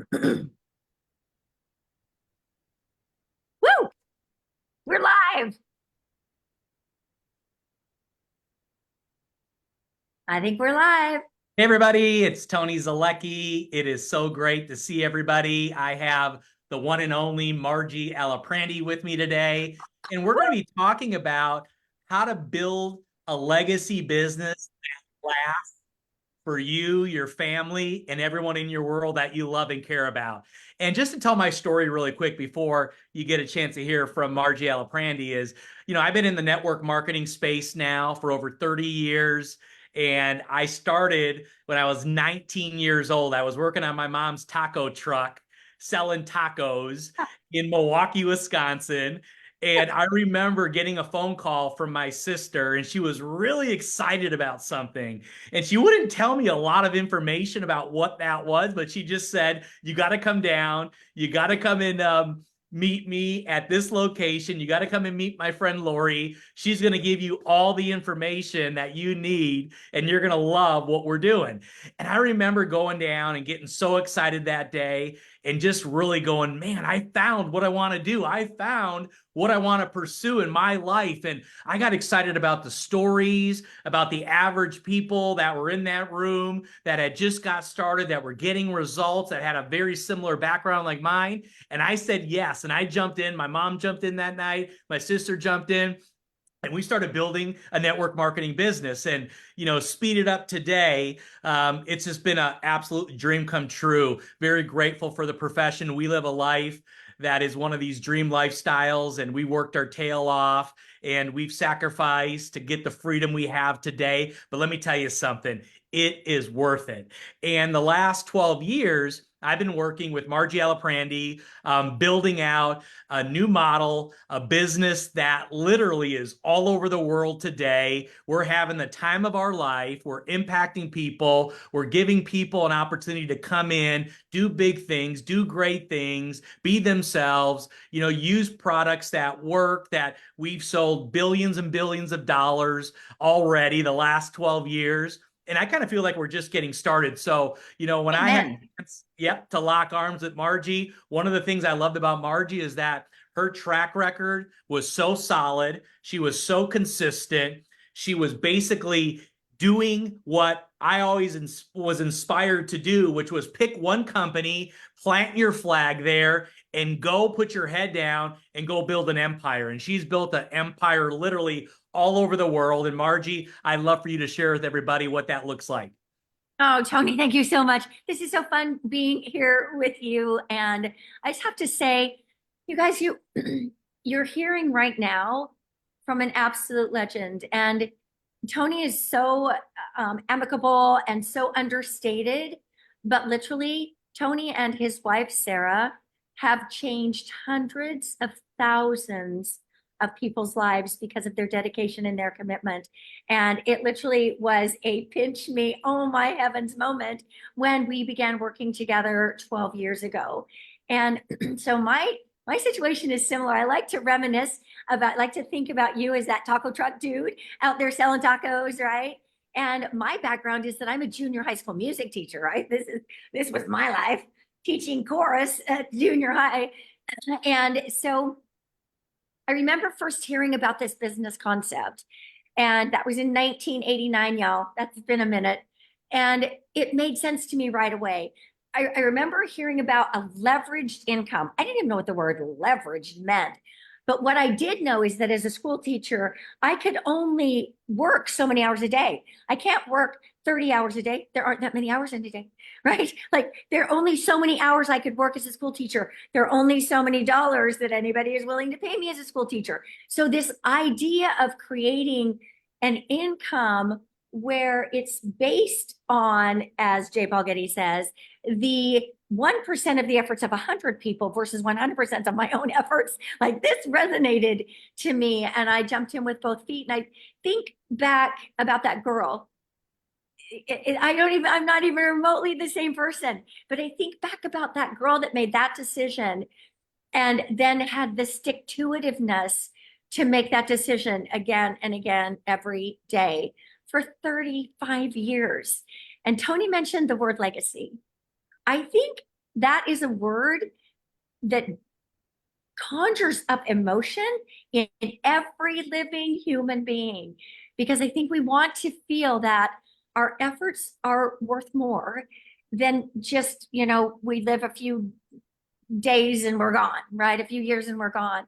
Woo! We're live. I think we're live. Hey everybody, it's Tony Zolecki. It is so great to see everybody. I have the one and only Margie Aliprandi with me today, and we're going to be talking about how to build a legacy business that lasts for you, your family, and everyone in your world that you love and care about. And just to tell my story really quick before you get a chance to hear from Margie Aliprandi is, I've been in the network marketing space now for over 30 years. And I started when I was 19 years old. I was working on my mom's taco truck selling tacos in Milwaukee, Wisconsin. And I remember getting a phone call from my sister, and she was really excited about something. And she wouldn't tell me a lot of information about what that was, but she just said, "You got to come down. You got to come and meet me at this location. You got to come and meet my friend Lori. She's going to give you all the information that you need, and you're going to love what we're doing." And I remember going down and getting so excited that day and just really going, man, I found what I want to do. I found what I want to pursue in my life. And I got excited about the stories, about the average people that were in that room that had just got started, that were getting results, that had a very similar background like mine. And I said yes. And I jumped in. My mom jumped in that night. My sister jumped in. And we started building a network marketing business. And, speed it up today. It's just been an absolute dream come true. Very grateful for the profession. We live a life that is one of these dream lifestyles, and we worked our tail off and we've sacrificed to get the freedom we have today. But let me tell you something, it is worth it. And the last 12 years, I've been working with Margie Aliprandi, building out a new model, a business that literally is all over the world today. We're having the time of our life. We're impacting people. We're giving people an opportunity to come in, do big things, do great things, be themselves, use products that work, that we've sold billions and billions of dollars already the last 12 years. And I kind of feel like we're just getting started. So, when I had Amen. to lock arms with Margie, one of the things I loved about Margie is that her track record was so solid. She was so consistent. She was basically doing what I always was inspired to do, which was pick one company, plant your flag there, and go put your head down and go build an empire. And she's built an empire literally all over the world. And Margie, I'd love for you to share with everybody what that looks like. Oh, Tony, thank you so much. This is so fun being here with you. And I just have to say, you guys, you're hearing right now from an absolute legend. And Tony is so amicable and so understated, but literally, Tony and his wife, Sarah, have changed hundreds of thousands of people's lives because of their dedication and their commitment. And it literally was a pinch me, oh my heavens moment when we began working together 12 years ago. And so my situation is similar. I like to reminisce about, like to think about you as that taco truck dude out there selling tacos, right? And my background is that I'm a junior high school music teacher, right? This was my life, teaching chorus at junior high. And so I remember first hearing about this business concept, and that was in 1989, y'all. That's been a minute. And it made sense to me right away. I remember hearing about a leveraged income. I didn't even know what the word leveraged meant. But what I did know is that as a school teacher, I could only work so many hours a day. I can't work 30 hours a day. There aren't that many hours in a day, right? Like there are only so many hours I could work as a school teacher. There are only so many dollars that anybody is willing to pay me as a school teacher. So this idea of creating an income where it's based on, as J. Paul Getty says, the 1% of the efforts of 100 people versus 100% of my own efforts. Like this resonated to me, and I jumped in with both feet. And I think back about that girl. I'm not even remotely the same person, but I think back about that girl that made that decision and then had the stick to itiveness to make that decision again and again every day for 35 years. And Tony mentioned the word legacy. I think that is a word that conjures up emotion in every living human being, because I think we want to feel that our efforts are worth more than just, we live a few days and we're gone, right? A few years and we're gone.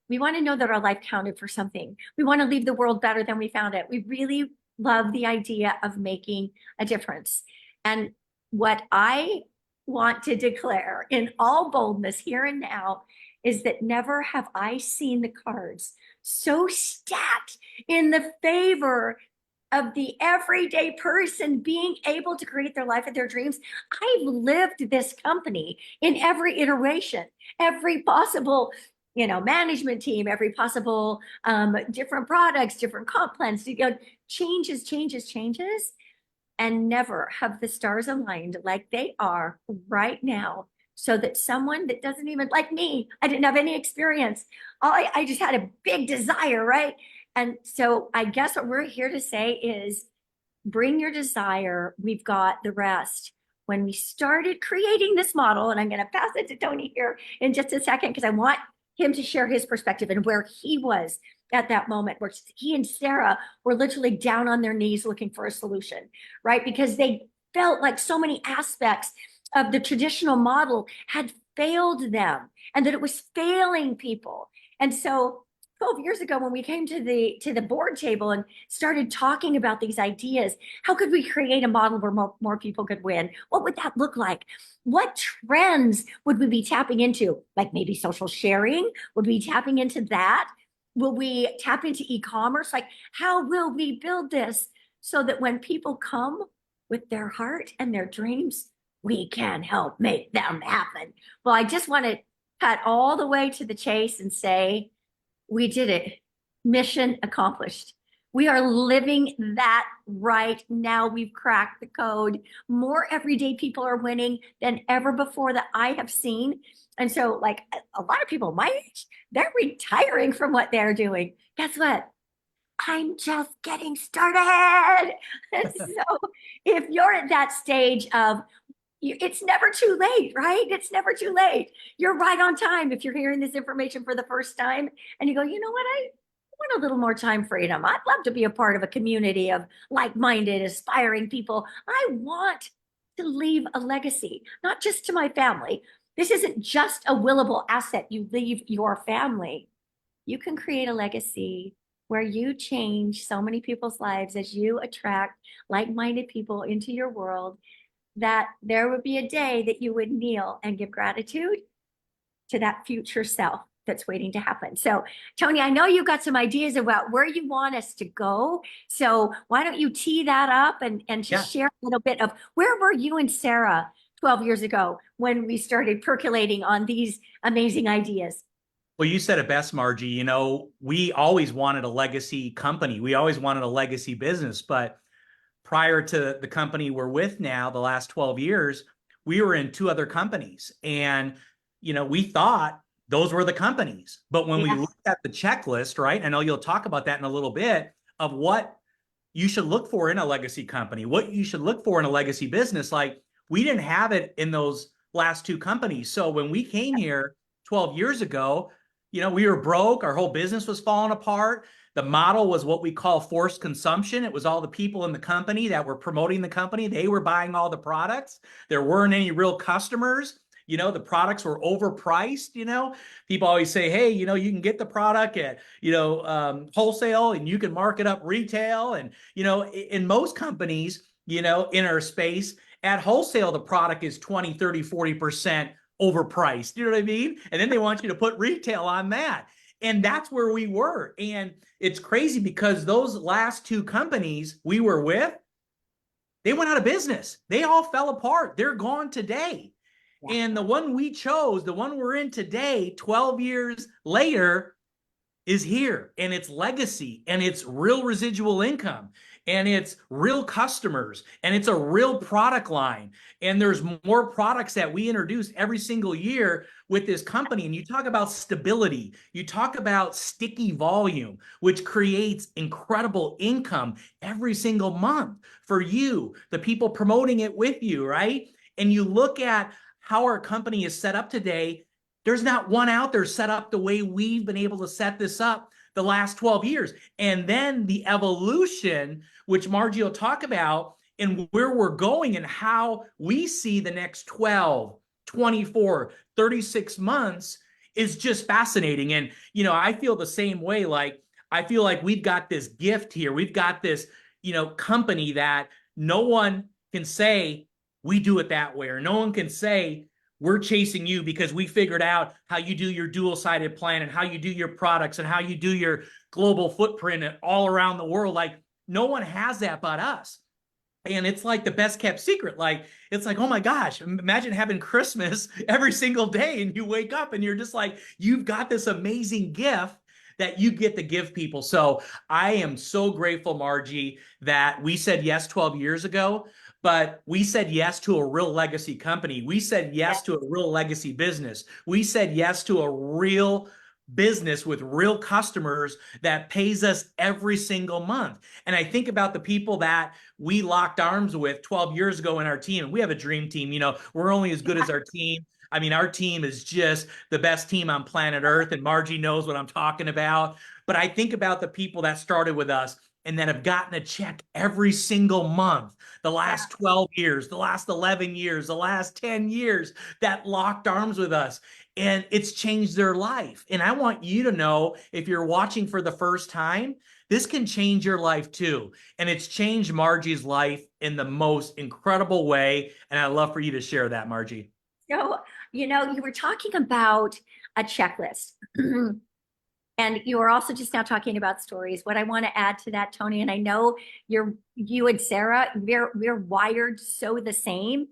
We want to know that our life counted for something. We want to leave the world better than we found it. We really love the idea of making a difference. And what I want to declare in all boldness here and now is that never have I seen the cards so stacked in the favor of the everyday person being able to create their life of their dreams. I've lived this company in every iteration, every possible, management team, every possible different products, different comp plans, changes, and never have the stars aligned like they are right now, so that someone that doesn't even like me, I didn't have any experience. I just had a big desire, right? And so I guess what we're here to say is bring your desire. We've got the rest. When we started creating this model, and I'm going to pass it to Tony here in just a second, because I want him to share his perspective and where he was at that moment, where he and Sarah were literally down on their knees looking for a solution, right? Because they felt like so many aspects of the traditional model had failed them, and that it was failing people. And so 12 years ago, when we came to the board table and started talking about these ideas, how could we create a model where more people could win? What would that look like? What trends would we be tapping into? Like maybe social sharing? Would we be tapping into that? Will we tap into e-commerce? Like, how will we build this so that when people come with their heart and their dreams, we can help make them happen? Well, I just want to cut all the way to the chase and say, we did it. Mission accomplished. We are living that right now. We've cracked the code. More everyday people are winning than ever before that I have seen. And so, like a lot of people my age, they're retiring from what they're doing. Guess what? I'm just getting started. And so if you're at that stage of, it's never too late, right? It's never too late. You're right on time if you're hearing this information for the first time and you go, you know what? I want a little more time freedom. I'd love to be a part of a community of like-minded, aspiring people. I want to leave a legacy, not just to my family. This isn't just a willable asset. You leave your family. You can create a legacy where you change so many people's lives as you attract like-minded people into your world, that there would be a day that you would kneel and give gratitude to that future self that's waiting to happen. So, Tony, I know you've got some ideas about where you want us to go. So why don't you tee that up and just share a little bit of where were you and Sarah 12 years ago when we started percolating on these amazing ideas? Well, you said it best, Margie. We always wanted a legacy company. We always wanted a legacy business. But prior to the company we're with now, the last 12 years, we were in two other companies. And, we thought those were the companies. But when we looked at the checklist, right, I know you'll talk about that in a little bit, of what you should look for in a legacy company, what you should look for in a legacy business, like we didn't have it in those last two companies. So when we came here 12 years ago, we were broke. Our whole business was falling apart. The model was what we call forced consumption. It was all the people in the company that were promoting the company. They were buying all the products. There weren't any real customers. The products were overpriced. People always say, hey, you can get the product at, wholesale and you can mark it up retail. And, in most companies, in our space at wholesale, the product is 20, 30, 40% overpriced. You know what I mean? And then they want you to put retail on that. And that's where we were. And it's crazy because those last two companies we were with, they went out of business. They all fell apart. They're gone today. Yeah. And the one we chose, the one we're in today, 12 years later, is here. And it's legacy, and it's real residual income, and it's real customers, and it's a real product line. And there's more products that we introduce every single year with this company. And you talk about stability, you talk about sticky volume, which creates incredible income every single month for you, the people promoting it with you, right? And you look at how our company is set up today, there's not one out there set up the way we've been able to set this up the last 12 years. And then the evolution, which Margie will talk about, and where we're going and how we see the next 12, 24, 36 months is just fascinating. And, you know, I feel the same way. Like, I feel like we've got this gift here. We've got this, you know, company that no one can say we do it that way, or no one can say we're chasing you because we figured out how you do your dual-sided plan and how you do your products and how you do your global footprint all around the world. Like, no one has that but us. And it's like the best kept secret. Like, it's like, oh my gosh, imagine having Christmas every single day and you wake up and you're just like, you've got this amazing gift that you get to give people. So I am so grateful, Margie, that we said yes 12 years ago, but we said yes to a real legacy company. We said yes to a real legacy business. We said yes to a real business with real customers that pays us every single month. And I think about the people that we locked arms with 12 years ago in our team. And we have a dream team. You know, we're only as good as our team. I mean, our team is just the best team on planet Earth, and Margie knows what I'm talking about. But I think about the people that started with us and that have gotten a check every single month, the last 12 years, the last 11 years, the last 10 years that locked arms with us. And it's changed their life. And I want you to know, if you're watching for the first time, this can change your life too. And it's changed Margie's life in the most incredible way. And I'd love for you to share that, Margie. So, you know, you were talking about a checklist. And you were also just now talking about stories. What I want to add to that, Tony, and I know you and Sarah, we're wired so the same,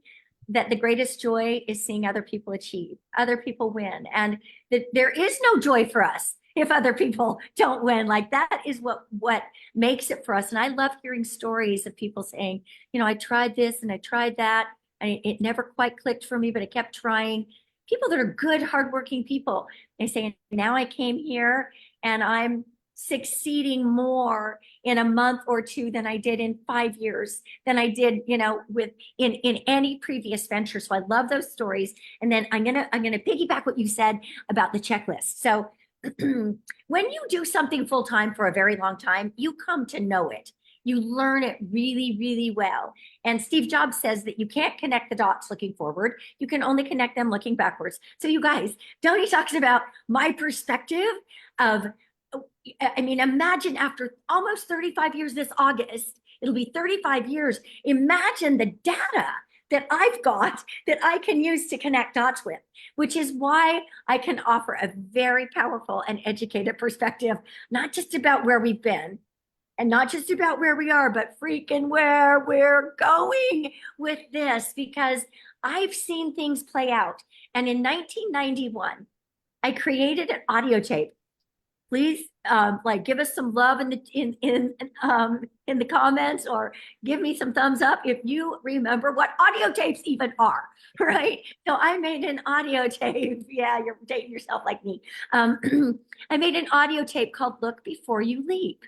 that the greatest joy is seeing other people achieve, other people win. And that there is no joy for us if other people don't win. Like, that is what makes it for us. And I love hearing stories of people saying, you know, I tried this and I tried that, and it never quite clicked for me, but I kept trying. People that are good, hardworking people, they say, now I came here and I'm succeeding more in a month or two than I did in 5 years, than I did, you know, with in any previous venture. So I love those stories. And then I'm gonna piggyback what you said about the checklist. So when you do something full time for a very long time, you come to know it. You learn it really, really well. And Steve Jobs says that you can't connect the dots looking forward. You can only connect them looking backwards. So you guys, Tony talks about my perspective of, I mean, imagine after almost 35 years this August, it'll be 35 years. Imagine the data that I've got that I can use to connect dots with, which is why I can offer a very powerful and educated perspective, not just about where we've been, and not just about where we are, but freaking where we're going with this, because I've seen things play out. And in 1991, I created an audio tape. Please, like, give us some love in the comments, or give me some thumbs up if you remember what audio tapes even are, right? So I made an audio tape. Yeah, you're dating yourself like me. I made an audio tape called "Look Before You Leap."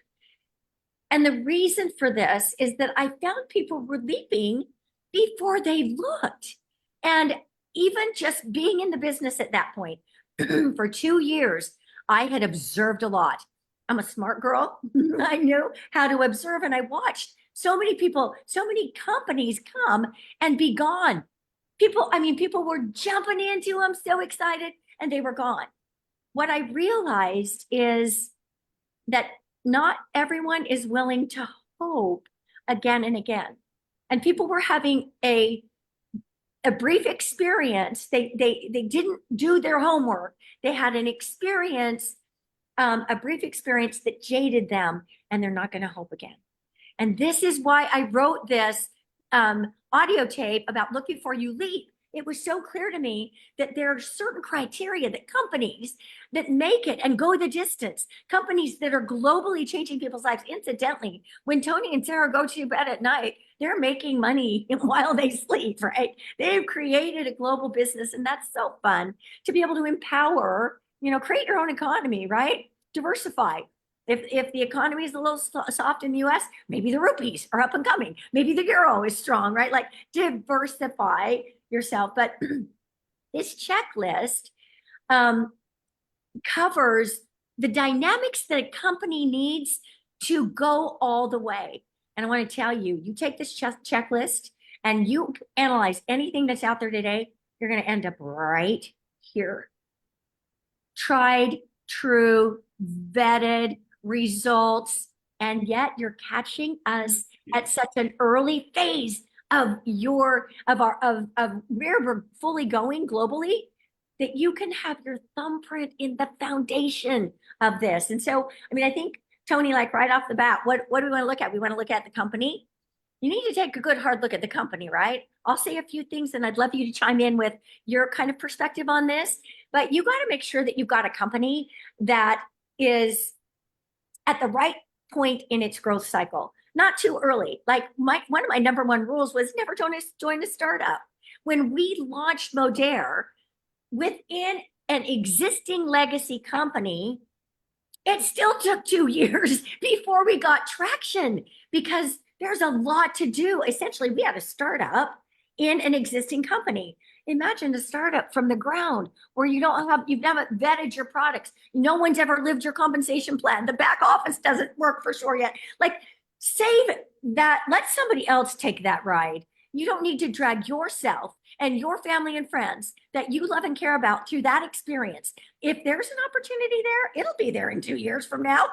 And the reason for this is that I found people were leaping before they looked. And even just being in the business at that point for 2 years, I had observed a lot. I'm a smart girl. I knew how to observe, and I watched so many people, so many companies come and be gone. People were jumping into them, so excited, and they were gone. What I realized is that not everyone is willing to hope again and again. And people were having a brief experience. They didn't do their homework. They had an experience, a brief experience that jaded them, and they're not going to hope again. And this is why I wrote this audio tape about "Look Before You Leap." It was so clear to me that there are certain criteria that companies that make it and go the distance, companies that are globally changing people's lives. Incidentally, when Tony and Sarah go to bed at night, they're making money while they sleep, right? They've created a global business, and that's so fun to be able to empower, you know, create your own economy, right? Diversify. If the economy is a little soft in the US, maybe the rupees are up and coming. Maybe the euro is strong, right? Like, diversify yourself. But This checklist um, covers the dynamics that a company needs to go all the way. And I want to tell you, you take this checklist and you analyze anything that's out there today, you're going to end up right here. Tried, true, vetted results, and yet you're catching us at such an early phase of where we're fully going globally, that you can have your thumbprint in the foundation of this. And so, I mean, I think, Tony, like right off the bat, what do we want to look at? We want to look at the company. You need to take a good hard look at the company, right? I'll say a few things and I'd love you to chime in with your kind of perspective on this. But you got to make sure that you've got a company that is at the right point in its growth cycle, not too early. Like one of my number one rules was never join a startup. When we launched Modere within an existing legacy company, it still took 2 years before we got traction because there's a lot to do. Essentially, we had a startup in an existing company. Imagine a startup from the ground where you've never vetted your products. No one's ever lived your compensation plan. The back office doesn't work for sure yet. Like, save that. Let somebody else take that ride. You don't need to drag yourself and your family and friends that you love and care about through that experience. If there's an opportunity there, it'll be there in 2 years from now,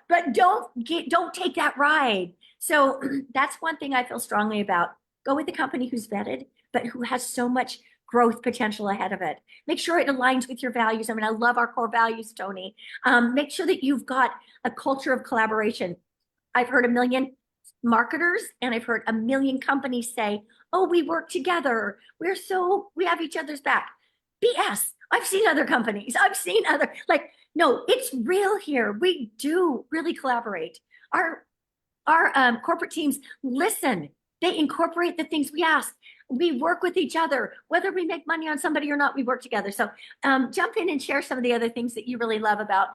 but don't take that ride. So that's one thing I feel strongly about. Go with the company who's vetted, but who has so much growth potential ahead of it. Make sure it aligns with your values. I mean, I love our core values, Tony. Make sure that you've got a culture of collaboration. I've heard a million marketers and I've heard a million companies say, oh, we work together. We have each other's back. BS. I've seen other companies. No, it's real here. We do really collaborate. Our corporate teams listen. They incorporate the things we ask. We work with each other. Whether we make money on somebody or not, we work together. So jump in and share some of the other things that you really love about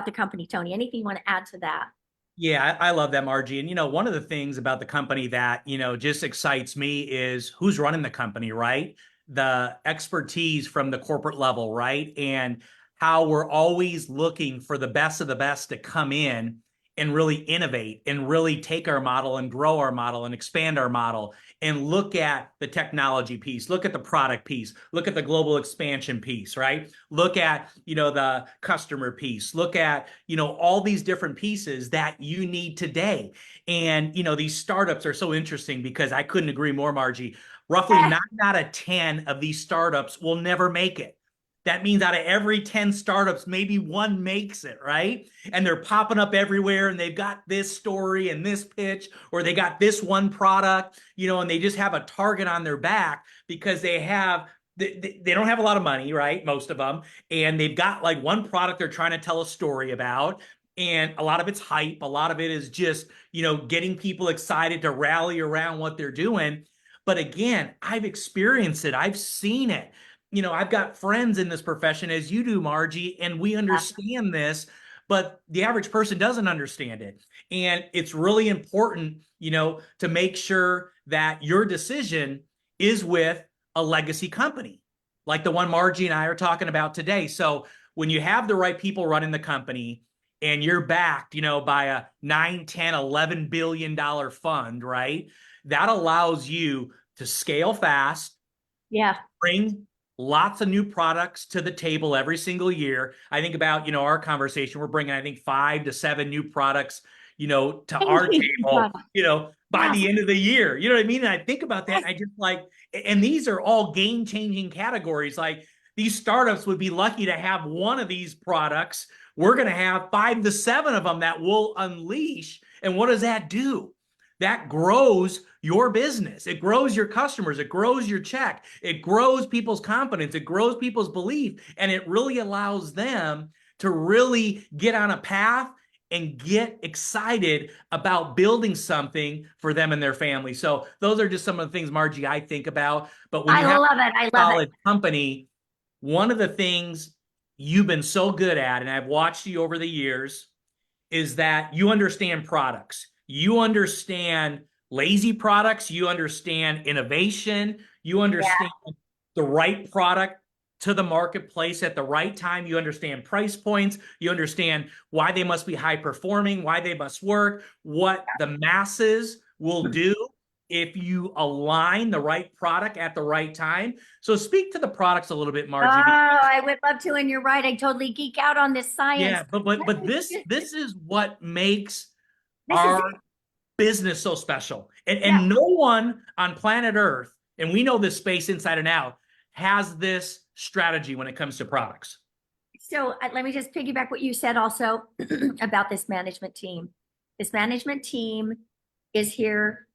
the company, Tony. Anything you want to add to that? Yeah, I love that, Margie. And, one of the things about the company that, just excites me is who's running the company, right? The expertise from the corporate level, right? And how we're always looking for the best of the best to come in and really innovate and really take our model and grow our model and expand our model and look at the technology piece, look at the product piece, look at the global expansion piece, right? Look at, the customer piece, look at, all these different pieces that you need today. And, these startups are so interesting because I couldn't agree more, Margie. Roughly 9 out of 10 of these startups will never make it. That means out of every 10 startups, maybe one makes it, right? And they're popping up everywhere and they've got this story and this pitch, or they got this one product, and they just have a target on their back because they don't have a lot of money, right? Most of them. And they've got like one product they're trying to tell a story about. And a lot of it's hype. A lot of it is just, getting people excited to rally around what they're doing. But again, I've experienced it. I've seen it. I've got friends in this profession as you do, Margie, and we understand this, but the average person doesn't understand it. And it's really important, to make sure that your decision is with a legacy company, like the one Margie and I are talking about today. So when you have the right people running the company and you're backed, by a 9, 10, $11 billion fund, right? That allows you to scale fast. Yeah. Bring lots of new products to the table every single year. I think about, our conversation, we're bringing, I think, 5 to 7 new products, to our table, by the end of the year. You know what I mean? And I think about that. And I just and these are all game-changing categories. Like, these startups would be lucky to have one of these products. We're going to have 5 to 7 of them that will unleash. And what does that do? That grows your business. It grows your customers. It grows your check. It grows people's confidence. It grows people's belief. And it really allows them to really get on a path and get excited about building something for them and their family. So those are just some of the things, Margie, I think about. But when you have a solid company, one of the things you've been so good at, and I've watched you over the years, is that you understand products. You understand lazy products. You understand innovation. You understand the right product to the marketplace at the right time. You understand price points. You understand why they must be high performing, why they must work, what the masses will do if you align the right product at the right time. So speak to the products a little bit, Oh, Margie. I would love to, and you're right. I totally geek out on this science. Yeah, but this is what makes This is our it. business so special. And Yeah. and no one on planet Earth, and we know this space inside and out, has this strategy when it comes to products. So let me just piggyback what you said also about this management team. This management team is here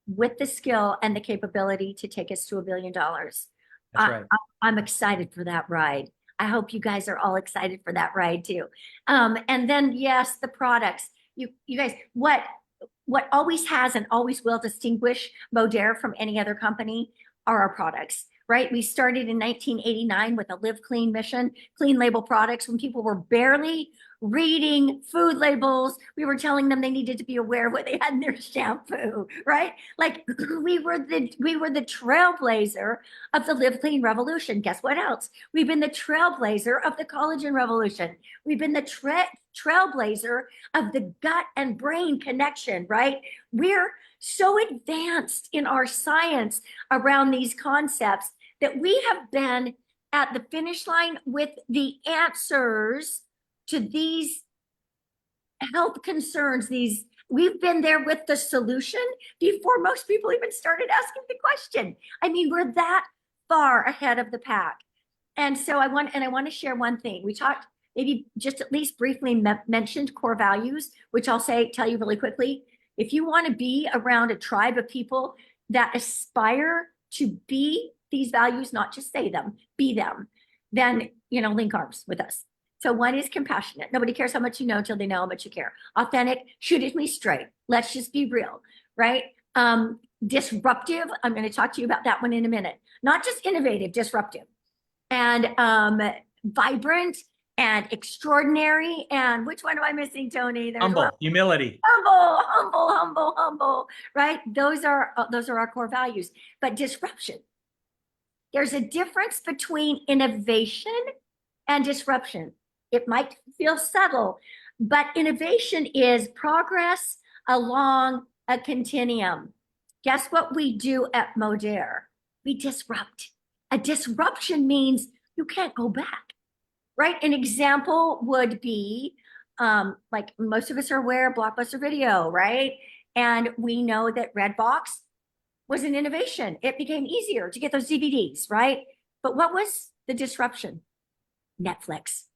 with the skill and the capability to take us to $1 billion. That's I, right. I'm excited for that ride. I hope you guys are all excited for that ride too. And then yes, the products. You guys, what always has and always will distinguish Modere from any other company are our products, right? We started in 1989 with a Live Clean mission, clean label products, when people were barely reading food labels. We were telling them they needed to be aware of what they had in their shampoo, right? Like we were the trailblazer of the Live Clean revolution. Guess what else? We've been the trailblazer of the collagen revolution. We've been the trailblazer of the gut and brain connection, right? We're so advanced in our science around these concepts that we have been at the finish line with the answers to these health concerns. We've been there with the solution before most people even started asking the question. I mean, we're that far ahead of the pack. And so I want to share one thing. We talked, maybe just at least briefly mentioned core values, which I'll tell you really quickly. If you want to be around a tribe of people that aspire to be these values, not just say them, be them, then, link arms with us. So one is compassionate. Nobody cares how much you know until they know how much you care. Authentic, shoot it me straight. Let's just be real, right? Disruptive. I'm going to talk to you about that one in a minute. Not just innovative, disruptive. And vibrant and extraordinary. And which one am I missing, Tony? There's Humble, one. humility. Humble, right? Those are our core values. But disruption. There's a difference between innovation and disruption. It might feel subtle, but innovation is progress along a continuum. Guess what we do at Modere? We disrupt. A disruption means you can't go back, right? An example would be, like most of us are aware, Blockbuster Video, right? And we know that Redbox was an innovation. It became easier to get those DVDs, right? But what was the disruption? Netflix.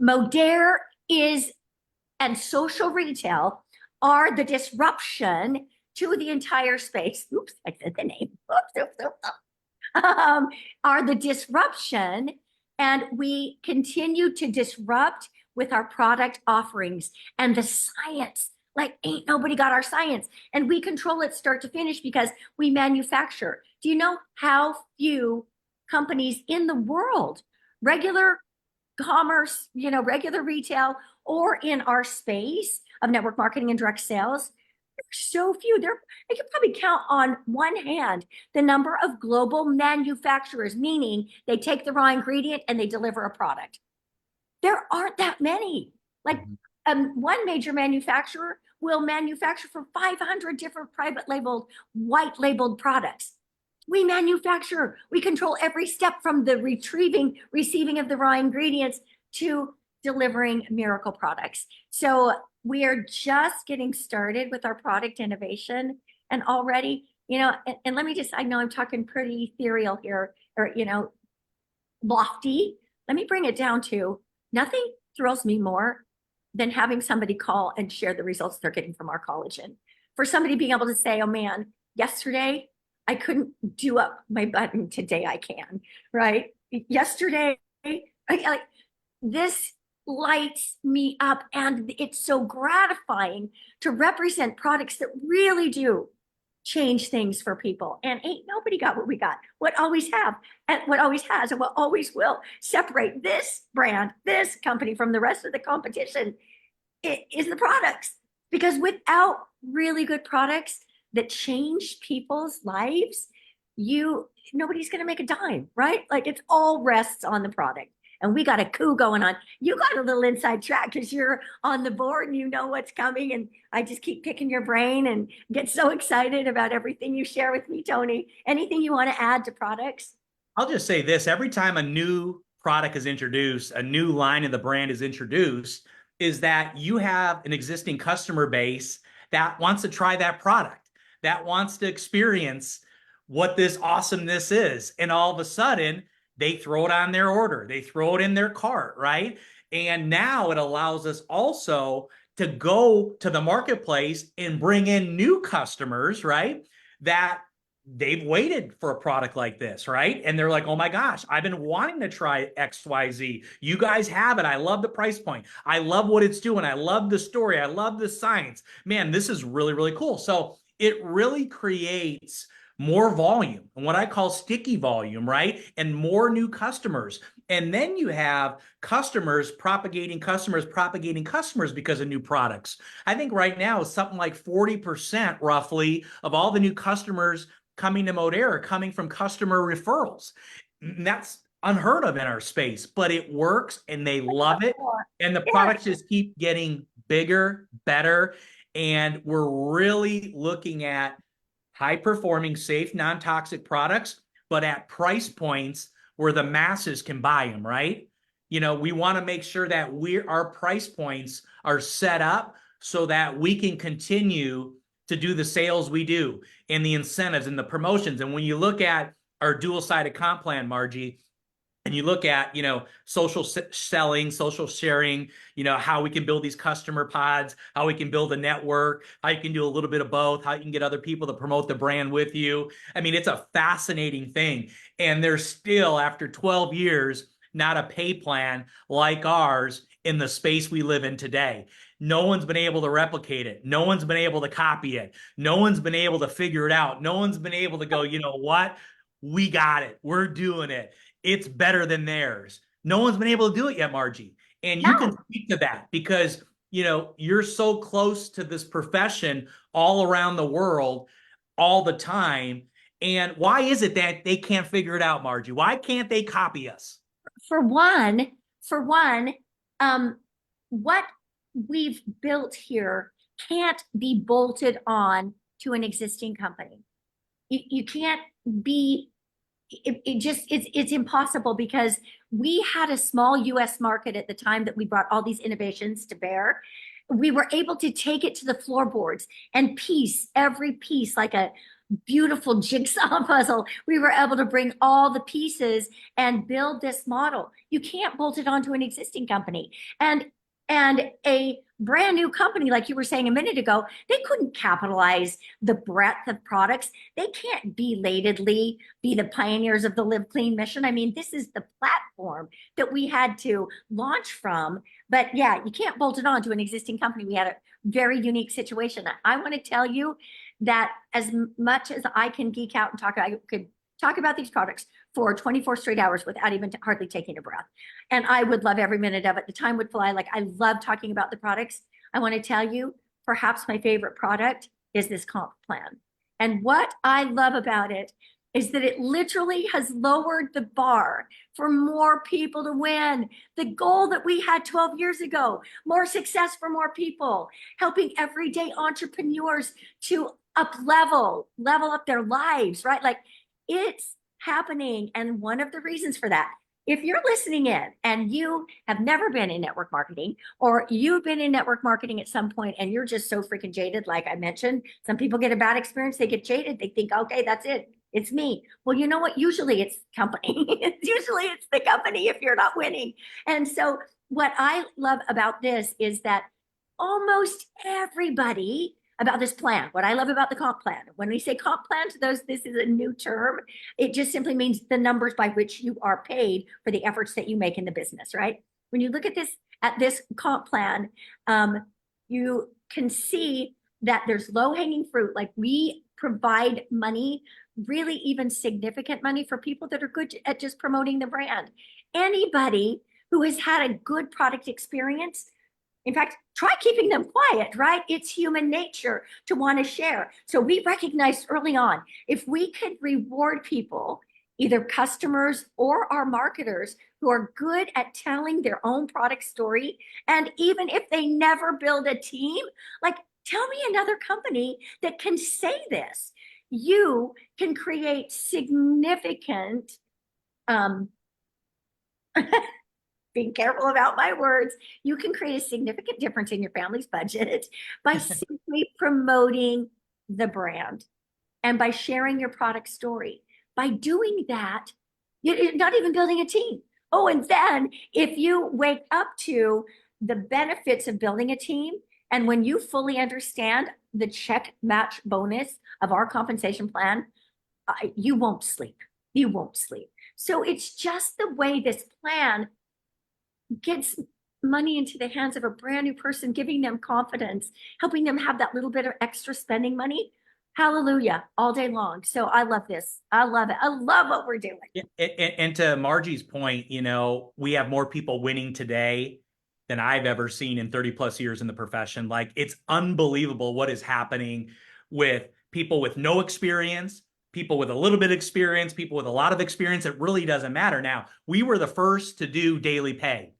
Modere is, and social retail are the disruption to the entire space. Oops, I said the name. Are the disruption, and we continue to disrupt with our product offerings and the science. Like ain't nobody got our science, and we control it start to finish because we manufacture. Do you know how few companies in the world, regular commerce, regular retail, or in our space of network marketing and direct sales, so few. I could probably count on one hand the number of global manufacturers, meaning they take the raw ingredient and they deliver a product. There aren't that many. Like one major manufacturer will manufacture for 500 different private labeled, white labeled products. We manufacture, we control every step from the receiving of the raw ingredients to delivering miracle products. So we are just getting started with our product innovation, and already, and let me just, I know I'm talking pretty ethereal here, or, lofty. Let me bring it down to nothing thrills me more than having somebody call and share the results they're getting from our collagen. For somebody being able to say, oh man, yesterday I couldn't do up my button, today I can, right? Yesterday, like this lights me up, and it's so gratifying to represent products that really do change things for people. And ain't nobody got what we got. What always have, and what always has, and what always will separate this brand, this company from the rest of the competition is the products. Because without really good products that change people's lives, nobody's going to make a dime, right? Like it's all rests on the product. And we got a coup going on. You got a little inside track because you're on the board and you know what's coming. And I just keep picking your brain and get so excited about everything you share with me, Tony. Anything you want to add to products? I'll just say this, every time a new product is introduced, a new line of the brand is introduced, is that you have an existing customer base that wants to try that product, that wants to experience what this awesomeness is. And all of a sudden, they throw it on their order, they throw it in their cart, right? And now it allows us also to go to the marketplace and bring in new customers, right? That they've waited for a product like this, right? And they're like, oh my gosh, I've been wanting to try XYZ. You guys have it. I love the price point. I love what it's doing. I love the story. I love the science. Man, this is really, really cool. So it really creates more volume and what I call sticky volume, right? And more new customers. And then you have customers propagating customers because of new products. I think right now, something like 40% roughly of all the new customers coming to Modera coming from customer referrals. That's unheard of in our space, but it works and they love it. And the products just keep getting bigger, better. And we're really looking at high performing, safe, non-toxic products, but at price points where the masses can buy them, right? You know, we want to make sure that our price points are set up so that we can continue to do the sales we do and the incentives and the promotions. And when you look at our dual-sided comp plan, Margie, and you look at, you know, social selling, social sharing, you know, how we can build these customer pods, how we can build a network, how you can do a little bit of both, how you can get other people to promote the brand with you. I mean, it's a fascinating thing. And there's still, after 12 years, not a pay plan like ours in the space we live in today. No one's been able to replicate it. No one's been able to copy it. No one's been able to figure it out. No one's been able to go, you know what? We got it. We're doing it. It's better than theirs. No one's been able to do it yet, Margie. And you can speak to that because, you know, you're so close to this profession all around the world all the time. And why is it that they can't figure it out, Margie? Why can't they copy us? For one, what we've built here can't be bolted on to an existing company. You can't be, it's impossible because we had a small US market at the time that we brought all these innovations to bear. We were able to take it to the floorboards and piece every piece like a beautiful jigsaw puzzle. We were able to bring all the pieces and build this model. You can't bolt it onto an existing company. And a brand new company, like you were saying a minute ago, they couldn't capitalize the breadth of products. They can't belatedly be the pioneers of the Live Clean mission. I mean, this is the platform that we had to launch from. But yeah, you can't bolt it on to an existing company. We had a very unique situation. I want to tell you that as much as I can geek out and talk, I could talk about these products for 24 straight hours without even hardly taking a breath. And I would love every minute of it. The time would fly. Like I love talking about the products. I want to tell you, perhaps my favorite product is this comp plan. And what I love about it is that it literally has lowered the bar for more people to win. The goal that we had 12 years ago, more success for more people, helping everyday entrepreneurs to level up their lives, right? Like it's happening. And one of the reasons for that, if you're listening in and you have never been in network marketing, or you've been in network marketing at some point and you're just so freaking jaded, like I mentioned, some people get a bad experience, they get jaded, they think, okay, that's it. It's me. Well, you know what? Usually it's company. Usually it's the company if you're not winning. And so what I love about this is that almost everybody about this plan, what I love about the comp plan, when we say comp plan to those, this is a new term. It just simply means the numbers by which you are paid for the efforts that you make in the business, right? When you look at this comp plan, you can see that there's low hanging fruit. Like we provide money, really even significant money for people that are good at just promoting the brand. Anybody who has had a good product experience, in fact, try keeping them quiet, right? It's human nature to want to share. So we recognized early on, if we could reward people either customers or our marketers who are good at telling their own product story. And even if they never build a team, like tell me another company that can say this. You can create significant, being careful about my words, you can create a significant difference in your family's budget by simply promoting the brand and by sharing your product story. By doing that, you're not even building a team. Oh, and then if you wake up to the benefits of building a team, and when you fully understand the check match bonus of our compensation plan, you won't sleep. You won't sleep. So it's just the way this plan gets money into the hands of a brand new person, giving them confidence, helping them have that little bit of extra spending money. Hallelujah, all day long. So I love this. I love it. I love what we're doing. And to Margie's point, you know, we have more people winning today than I've ever seen in 30 plus years in the profession. Like, it's unbelievable what is happening with people with no experience, people with a little bit of experience, people with a lot of experience. It really doesn't matter. Now, we were the first to do daily pay,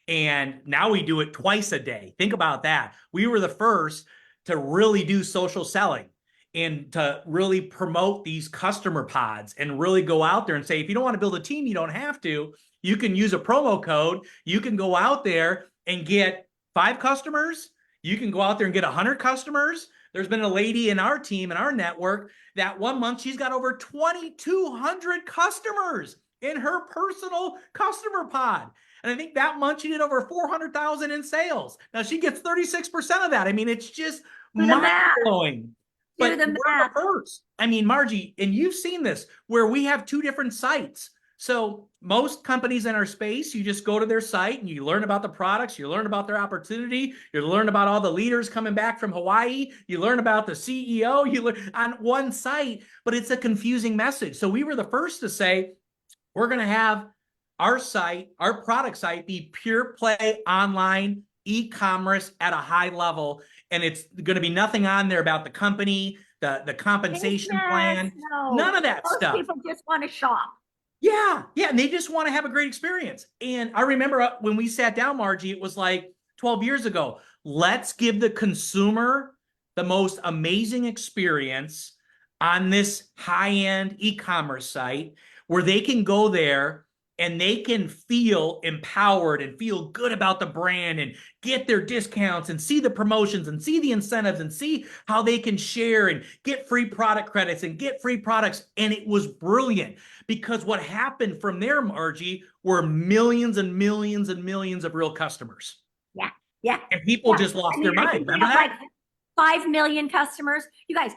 and now we do it twice a day. Think about that. We were the first to really do social selling and to really promote these customer pods and really go out there and say, if you don't want to build a team, you don't have to. You can use a promo code. You can go out there and get 5 customers. You can go out there and get 100 customers. There's been a lady in our team, in our network, that one month she's got over 2,200 customers in her personal customer pod. And I think that month she did over 400,000 in sales. Now she gets 36% of that. I mean, it's just mind-blowing. But we're the first. I mean, Margie, and you've seen this, where we have 2 different sites. So most companies in our space, you just go to their site and you learn about the products, you learn about their opportunity, you learn about all the leaders coming back from Hawaii, you learn about the CEO, you learn on one site, but it's a confusing message. So we were the first to say, we're going to have our site, our product site, be pure play online e-commerce at a high level. And it's going to be nothing on there about the company, the compensation plan, none of that stuff. People just want to shop. Yeah, and they just want to have a great experience. And I remember when we sat down, Margie, it was like 12 years ago. Let's give the consumer the most amazing experience on this high-end e-commerce site where they can go there and they can feel empowered and feel good about the brand and get their discounts and see the promotions and see the incentives and see how they can share and get free product credits and get free products. And it was brilliant, because what happened from there, Margie, were millions and millions and millions of real customers. Yeah. And people just lost their mind. Remember that? Like 5 million customers. You guys,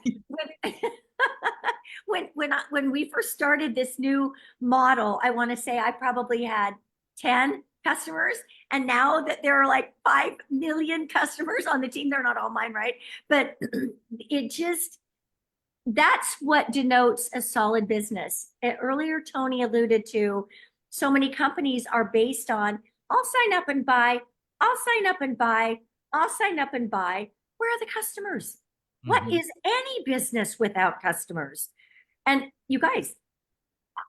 when we first started this new model, I want to say I probably had 10 customers, and now that there are like 5 million customers on the team, they're not all mine, right? But it just, that's what denotes a solid business. Earlier, Tony alluded to, so many companies are based on, I'll sign up and buy, I'll sign up and buy, I'll sign up and buy. Where are the customers? What is any business without customers? And you guys,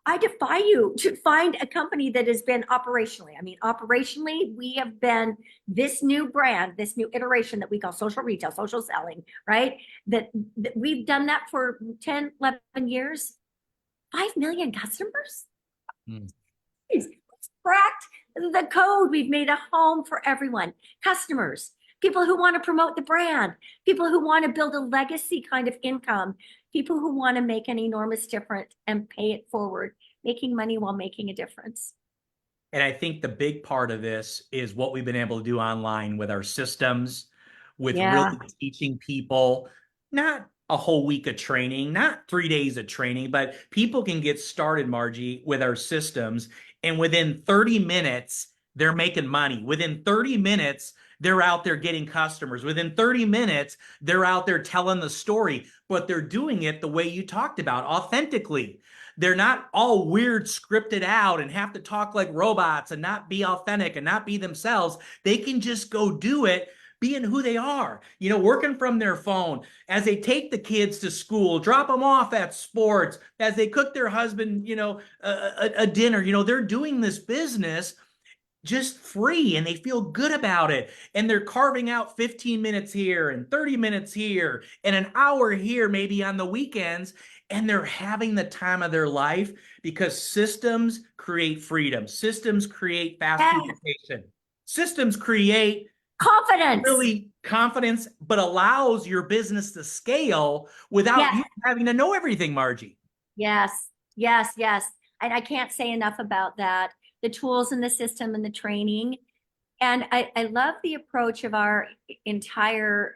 I defy you to find a company that has been operationally. I mean, operationally, we have been this new brand, this new iteration that we call social retail, social selling, right? That we've done that for 10, 11 years. 5 million customers? It's cracked the code. We've made a home for everyone. Customers, people who want to promote the brand, people who want to build a legacy kind of income, people who want to make an enormous difference and pay it forward, making money while making a difference. And I think the big part of this is what we've been able to do online with our systems, with really teaching people, not a whole week of training, not 3 days of training, but people can get started, Margie, with our systems. And within 30 minutes, they're making money. Within 30 minutes, they're out there getting customers. Within 30 minutes, they're out there telling the story, but they're doing it the way you talked about, authentically. They're not all weird, scripted out and have to talk like robots and not be authentic and not be themselves. They can just go do it being who they are, you know, working from their phone as they take the kids to school, drop them off at sports, as they cook their husband, you know, a dinner. You know, they're doing this business just free and they feel good about it. And they're carving out 15 minutes here and 30 minutes here and an hour here, maybe on the weekends. And they're having the time of their life because systems create freedom. Systems create fast Yes. foodization. Systems create Confidence. really confidence, but allows your business to scale without you Yes. having to know everything, Margie. Yes. Yes. Yes. And I can't say enough about that. The tools and the system and the training. And I love the approach of our entire,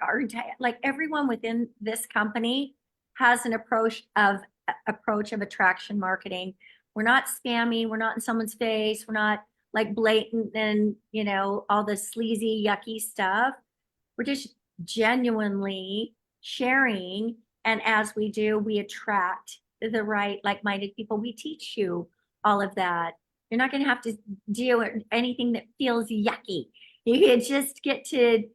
like everyone within this company has an approach of attraction marketing. We're not spamming, we're not in someone's face, we're not like blatant and, you know, all the sleazy, yucky stuff. We're just genuinely sharing. And as we do, we attract the right like-minded people. We teach you all of that. You're not going to have to deal with anything that feels yucky. You can just get to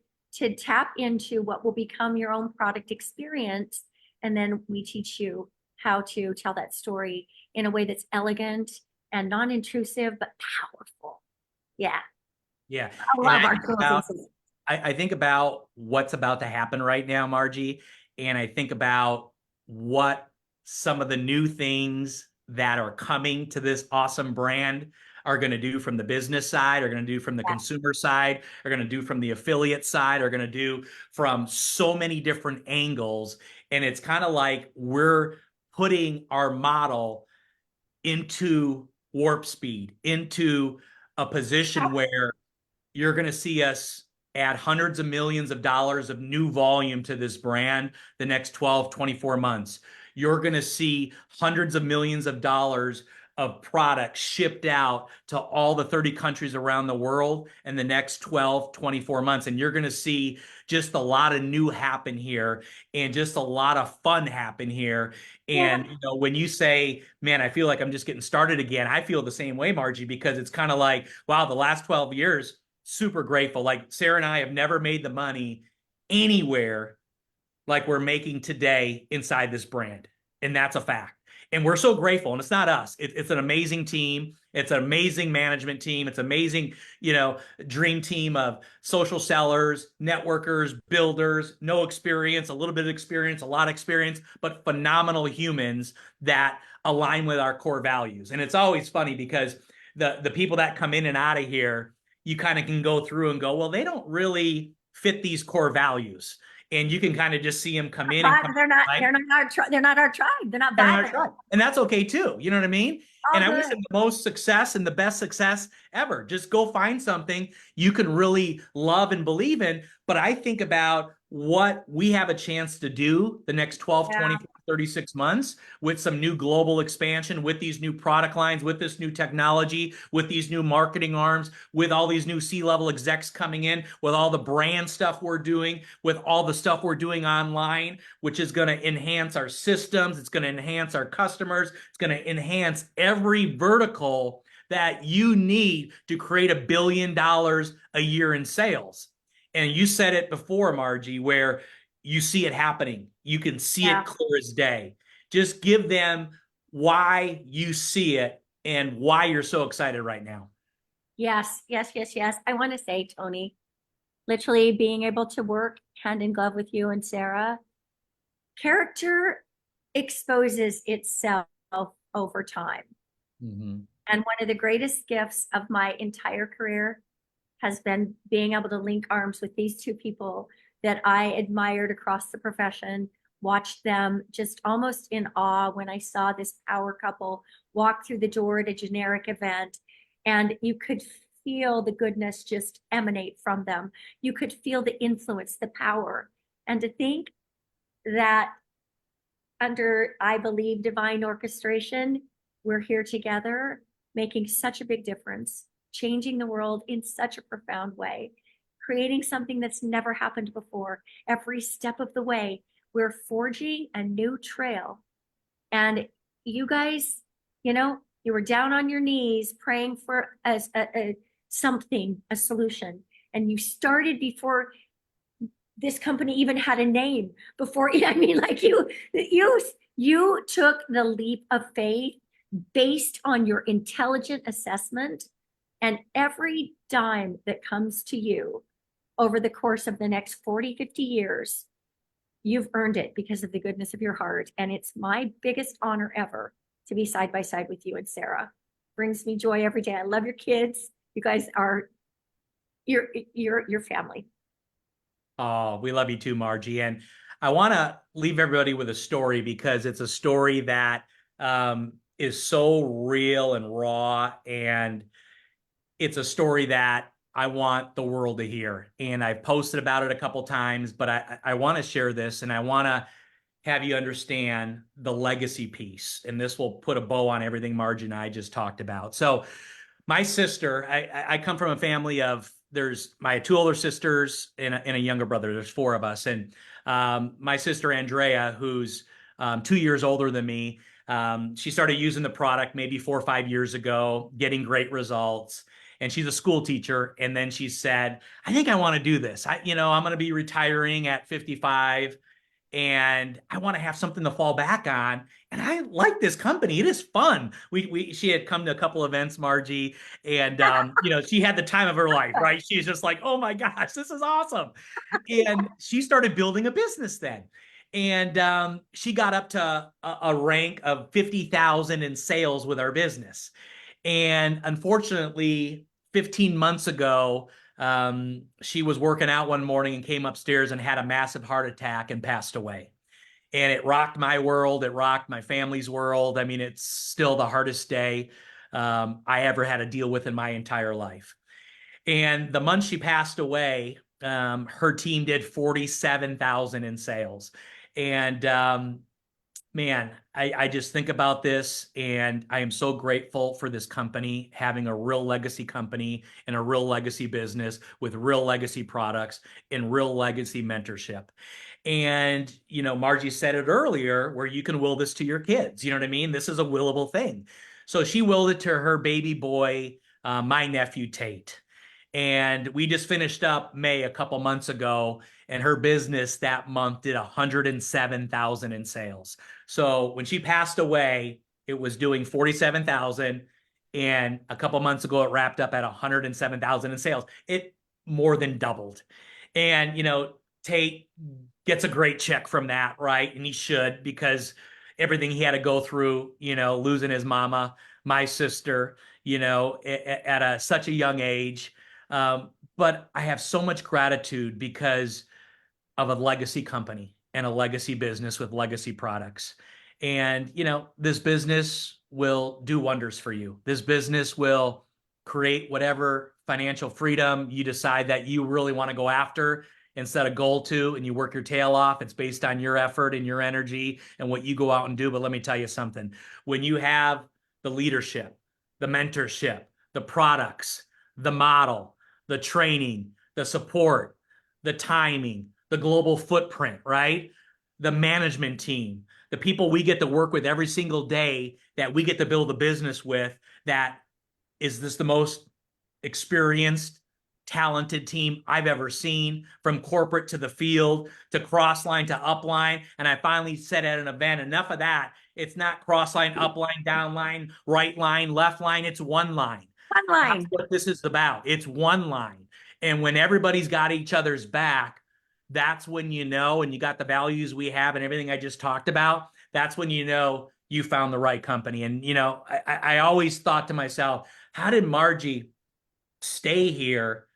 tap into what will become your own product experience. And then we teach you how to tell that story in a way that's elegant and non-intrusive, but powerful. Yeah. Yeah. I And love our tools and systems. I think about what's about to happen right now, Margie, and I think about what some of the new things that are coming to this awesome brand are going to do from the business side, are going to do from the Yeah. consumer side, are going to do from the affiliate side, are going to do from so many different angles. And it's kind of like we're putting our model into warp speed, into a position where you're going to see us add hundreds of millions of dollars of new volume to this brand the next 12, 24 months. You're going to see hundreds of millions of dollars of product shipped out to all the 30 countries around the world in the next 12, 24 months. And you're going to see just a lot of new happen here and just a lot of fun happen here. Yeah. And you know, when you say, man, I feel like I'm just getting started again, I feel the same way, Margie, because it's kind of like, wow, the last 12 years, super grateful. Like Sarah and I have never made the money anywhere like we're making today inside this brand. And that's a fact. And we're so grateful. And it's not us. It's an amazing team. It's an amazing management team. It's amazing, you know, dream team of social sellers, networkers, builders, no experience, a little bit of experience, a lot of experience, but phenomenal humans that align with our core values. And it's always funny because the people that come in and out of here, you kind of can go through and go, well, they don't really fit these core values, and you can kind of just see them come in and But come they're not, out, they're not our tribe. They're not our tribe. They're not violent. and that's okay too. You know what I mean? All And I wish good. them the most success and the best success ever. Just go find something you can really love and believe in. But I think about what we have a chance to do the next 12, Yeah. 24, 36 months with some new global expansion, with these new product lines, with this new technology, with these new marketing arms, with all these new C-level execs coming in, with all the brand stuff we're doing, with all the stuff we're doing online, which is going to enhance our systems. It's going to enhance our customers. It's going to enhance every vertical that you need to create $1 billion a year in sales. And you said it before, Margie, where you see it happening. You can see Yeah. it clear as day. Just give them why you see it and why you're so excited right now. Yes. Yes. Yes. Yes. I want to say, Tony, literally being able to work hand in glove with you and Sarah, character exposes itself over time. Mm-hmm. And one of the greatest gifts of my entire career has been being able to link arms with these two people that I admired across the profession, watched them just almost in awe when I saw this power couple walk through the door at a generic event. And you could feel the goodness just emanate from them. You could feel the influence, the power. And to think that under, I believe, divine orchestration, we're here together, making such a big difference, changing the world in such a profound way, creating something that's never happened before. Every step of the way, we're forging a new trail. And you guys, you know, you were down on your knees praying for something, a solution. And you started before this company even had a name before. I mean, like you took the leap of faith based on your intelligent assessment, and every dime that comes to you over the course of the next 40, 50 years, you've earned it because of the goodness of your heart. And it's my biggest honor ever to be side by side with you and Sarah. Brings me joy every day. I love your kids. You guys are your family. Oh, we love you too, Margie. And I want to leave everybody with a story because it's a story that is so real and raw. And it's a story that I want the world to hear. And I've posted about it a couple times, but I want to share this and I want to have you understand the legacy piece. And this will put a bow on everything Margie and I just talked about. So my sister, I come from a family of, there's my two older sisters and a younger brother. There's four of us. And my sister, Andrea, who's 2 years older than me, she started using the product maybe 4 or 5 years ago, getting great results. And she's a school teacher. And then she said, I think I want to do this. I'm going to be retiring at 55 and I want to have something to fall back on. And I like this company. It is fun. She had come to a couple events, Margie, and she had the time of her life, right? She's just like, oh my gosh, this is awesome. And she started building a business then. And she got up to a rank of 50,000 in sales with our business. And unfortunately, 15 months ago, she was working out one morning and came upstairs and had a massive heart attack and passed away. And it rocked my world. It rocked my family's world. I mean, it's still the hardest day I ever had to deal with in my entire life. And the month she passed away, her team did 47,000 in sales. And man, I just think about this and I am so grateful for this company having a real legacy company and a real legacy business with real legacy products and real legacy mentorship. And, Margie said it earlier where you can will this to your kids. You know what I mean? This is a willable thing. So she willed it to her baby boy, my nephew, Tate. And we just finished up May a couple months ago, and her business that month did 107,000 in sales. So when she passed away, it was doing 47,000. And a couple months ago, it wrapped up at 107,000 in sales. It more than doubled. And, Tate gets a great check from that, right? And he should, because everything he had to go through, losing his mama, my sister, at such a young age. But I have so much gratitude because of a legacy company and a legacy business with legacy products. And, this business will do wonders for you. This business will create whatever financial freedom you decide that you really want to go after and set a goal to, and you work your tail off. It's based on your effort and your energy and what you go out and do. But let me tell you something. When you have the leadership, the mentorship, the products, the model, the training, the support, the timing, the global footprint, right? The management team, the people we get to work with every single day that we get to build a business with, that is this the most experienced, talented team I've ever seen, from corporate to the field, to crossline to upline. And I finally said at an event, enough of that. It's not crossline, upline, downline, right line, left line. It's one line. One That's line. what this is about. It's one line. And when everybody's got each other's back, that's when and you got the values we have and everything I just talked about, that's when you found the right company. And, I always thought to myself, how did Margie stay here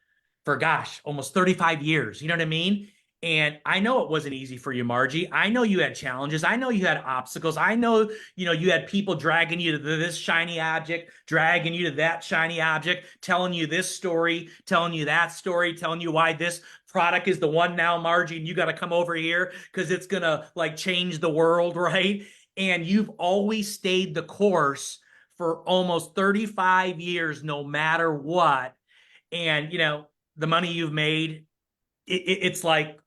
for, gosh, almost 35 years? You know what I mean? And I know it wasn't easy for you, Margie. I know you had challenges. I know you had obstacles. I know, you had people dragging you to this shiny object, dragging you to that shiny object, telling you this story, telling you that story, telling you why this product is the one now, Margie, and you got to come over here because it's going to change the world, right? And you've always stayed the course for almost 35 years, no matter what. And, the money you've made, it's like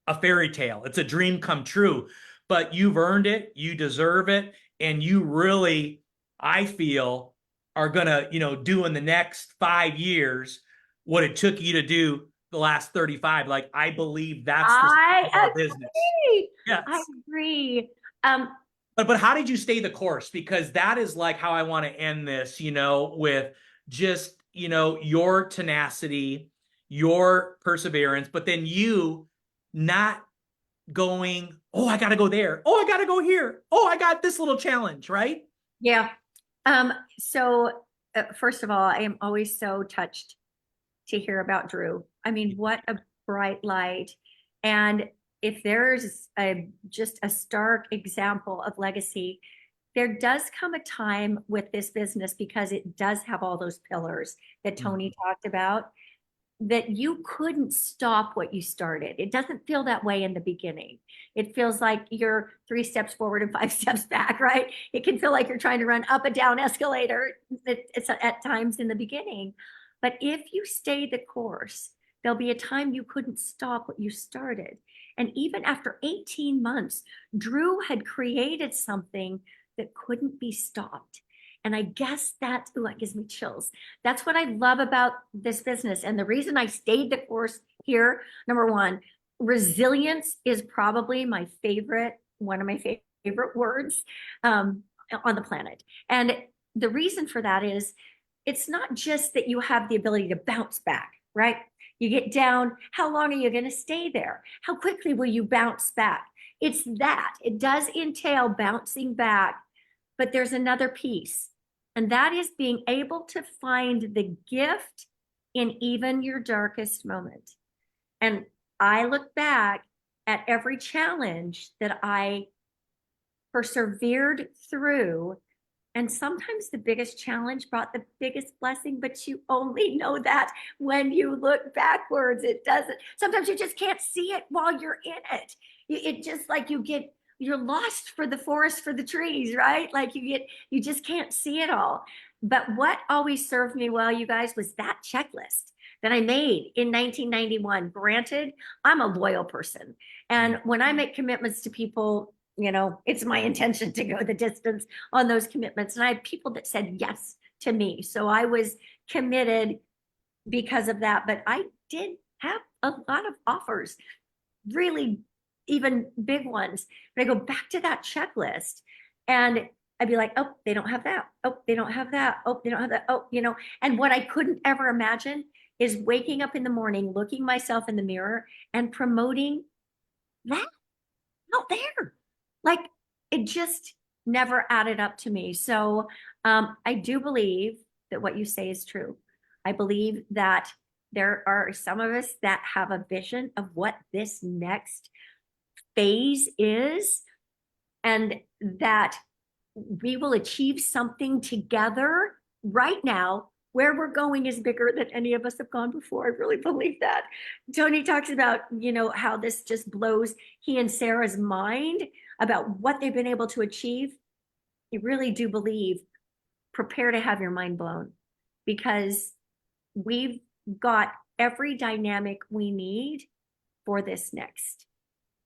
a fairy tale. It's a dream come true, but you've earned it. You deserve it. And you really, I feel, are going to, do in the next 5 years what it took you to do the last 35. Like, I believe that's the I of our business. agree. I Yes. agree. Um, But how did you stay the course? Because that is like how I want to end this, with just, your tenacity, your perseverance, but then you not going, oh, I got to go there. Oh, I got to go here. Oh, I got this little challenge, right? yeah. So first of all, I am always so touched to hear about Drew. I mean, what a bright light. And if there's just a stark example of legacy, there does come a time with this business, because it does have all those pillars that Tony talked about, that you couldn't stop what you started. It doesn't feel that way in the beginning. It feels like you're 3 steps forward and 5 steps back, right? It can feel like you're trying to run up and down escalator. It's at times in the beginning. But if you stay the course, there'll be a time you couldn't stop what you started. And even after 18 months, Drew had created something that couldn't be stopped. And I guess that gives me chills. That's what I love about this business. And the reason I stayed the course here, number one, resilience is probably one of my favorite words on the planet. And the reason for that is, it's not just that you have the ability to bounce back, right? You get down, how long are you going to stay there? How quickly will you bounce back? It's that. It does entail bouncing back, but there's another piece, and that is being able to find the gift in even your darkest moment. And I look back at every challenge that I persevered through, and sometimes the biggest challenge brought the biggest blessing, but you only know that when you look backwards. It doesn't, sometimes you just can't see it while you're in it. It just like you're lost for the forest for the trees, right? Like you just can't see it all. But what always served me well, you guys, was that checklist that I made in 1991. Granted, I'm a loyal person. And when I make commitments to people, it's my intention to go the distance on those commitments. And I had people that said yes to me. So I was committed because of that. But I did have a lot of offers, really even big ones. But I go back to that checklist and I'd be like, oh, they don't have that. Oh, they don't have that. Oh, they don't have that. Oh, and what I couldn't ever imagine is waking up in the morning, looking myself in the mirror and promoting that out there. Like, it just never added up to me. So I do believe that what you say is true. I believe that there are some of us that have a vision of what this next phase is, and that we will achieve something together. Right now, where we're going is bigger than any of us have gone before. I really believe that. Tony talks about, how this just blows he and Sarah's mind about what they've been able to achieve. I really do believe, prepare to have your mind blown, because we've got every dynamic we need for this next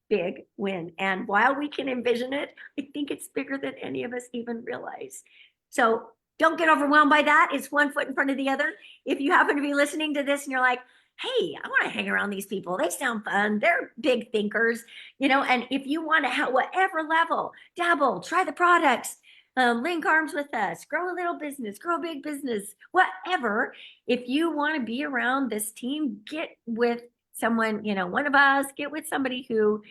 big win. And while we can envision it, I think it's bigger than any of us even realize. So don't get overwhelmed by that. It's one foot in front of the other. If you happen to be listening to this and you're like, hey, I want to hang around these people, they sound fun, they're big thinkers, and if you want to have whatever level, dabble, try the products, link arms with us, grow a little business, grow a big business, whatever. If you want to be around this team, get with someone, one of us, get with somebody who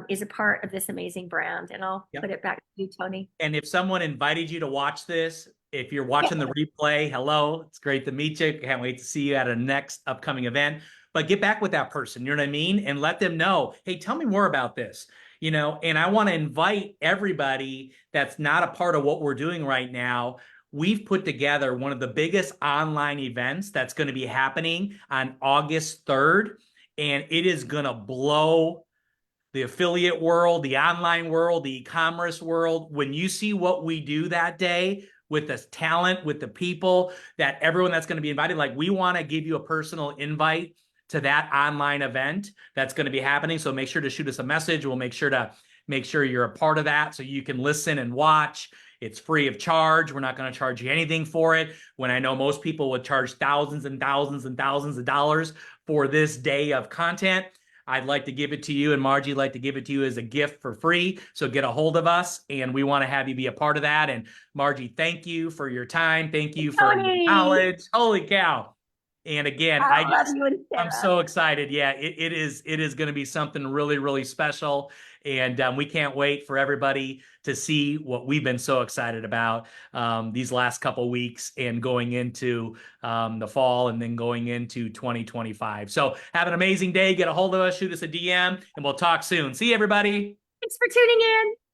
is a part of this amazing brand. And I'll put it back to you, Tony. And if someone invited you to watch this, if you're watching the replay, hello, it's great to meet you. Can't wait to see you at a next upcoming event. But get back with that person, you know what I mean? And let them know, hey, tell me more about this. And I want to invite everybody that's not a part of what we're doing right now. We've put together one of the biggest online events that's going to be happening on August 3rd. And it is going to blow the affiliate world, the online world, the e-commerce world. When you see what we do that day with the talent, with the people, that everyone that's going to be invited, like, we want to give you a personal invite to that online event that's going to be happening. So make sure to shoot us a message. We'll make sure you're a part of that so you can listen and watch. It's free of charge. We're not going to charge you anything for it. When I know most people would charge thousands and thousands and thousands of dollars for this day of content, I'd like to give it to you, and Margie would like to give it to you as a gift for free. So get a hold of us, and we want to have you be a part of that. And Margie, thank you for your time. Thank you for your Tony, knowledge. Holy cow. And again, I love you and I'm Sarah. so excited. Yeah, it is going to be something really, really special. And we can't wait for everybody to see what we've been so excited about these last couple weeks and going into the fall and then going into 2025. So have an amazing day. Get a hold of us, shoot us a DM, and we'll talk soon. See you, everybody. Thanks for tuning in.